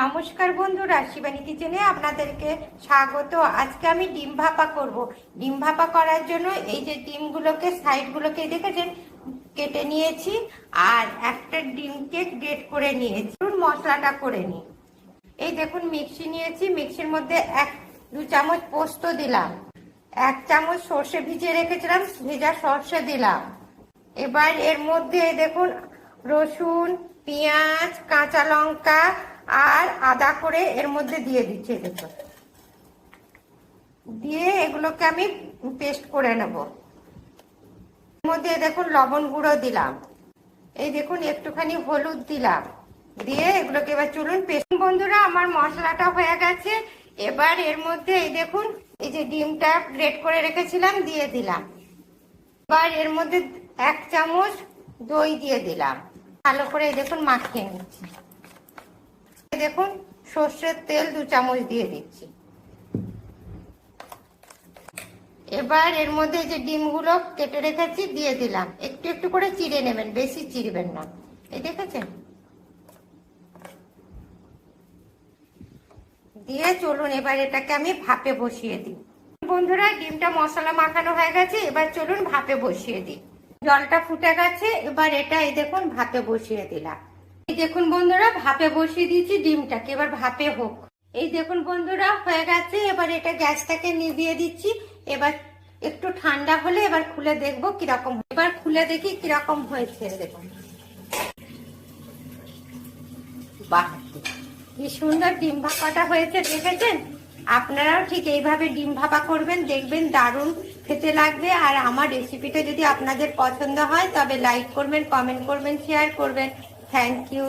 নমস্কার বন্ধুরা, শিবানী কিচেনে আপনাদেরকে স্বাগত। আজকে আমি ডিম ভাপা করব। ডিম ভাপা করার জন্য এই যে ডিমগুলোকে সাইডগুলোকে দেখেছেন কেটে নিয়েছি, আর একটা ডিমকে গ্রেট করে নিয়েছি। মশলাটা করে নিই। এই দেখুন মিক্সি নিয়েছি, মিক্সির মধ্যে 1-2 চামচ পোস্ত দিলাম, 1 চামচ সর্ষে ভিজিয়ে রেখেছিলাম, ভেজা সর্ষে দিলাম। এবার এর মধ্যে দেখুন রসুন, পেঁয়াজ, কাঁচা লঙ্কা আর আদা করে এর মধ্যে দিয়ে দিচ্ছি। দেখুন দিয়ে এগুলোকে আমি পেস্ট করে নেব। এর মধ্যে দেখুন লবণ গুঁড়ো দিলাম, এই দেখুন একটুখানি হলুদ দিলাম, দিয়ে এগুলোকে এবার চলুন পেস্ট। বন্ধুরা, আমার মশলাটা হয়ে গেছে। এবার এর মধ্যে এই দেখুন এই যে ডিমটা গ্রেট করে রেখেছিলাম দিয়ে দিলাম। এবার এর মধ্যে 1 চামচ দই দিয়ে দিলাম, ভালো করে দেখুন মাখিয়ে নিচ্ছি। দেখুন সর্ষের তেল 2 চামচ দিয়ে দিচ্ছি। এবার এর মধ্যে যে ডিমগুলো কেটে রেখেছি দিয়ে দিলাম, একটু একটু করে চিড়ে নেবেন, বেশি চিড়বেন না। এই দেখেছেন, দিয়ে চলুন এবার এটাকে আমি ভাপে বসিয়ে দিই। বন্ধুরা, ডিমটা মশলা মাখানো হয়ে গেছে, এবার চলুন ভাপে বসিয়ে দিই। জলটা ফুটে গেছে, এবার এটা এই দেখুন ভাপে বসিয়ে দিলাম। এই দেখুন বন্ধুরা, ভাপে বসিয়ে দিয়েছি ডিমটাকে, এবার ভাপে হোক। এই দেখুন বন্ধুরা হয়ে গেছে, এবার এটা গ্যাসটাকে নিভিয়ে দিচ্ছি। এবার একটু ঠান্ডা হলে এবার খুলে দেখবো কিরকম, এবার খুলে দেখি কিরকম হয়েছে। দেখুন বাহ, কি সুন্দর ডিম ভাপাটা হয়েছে, দেখেছেন? আপনারাও ঠিক এইভাবে ডিম ভাপা করবেন, দেখবেন দারুণ খেতে লাগবে। আর আমার রেসিপিটা যদি আপনাদের পছন্দ হয় তবে লাইক করবেন, কমেন্ট করবেন, শেয়ার করবেন। Thank you.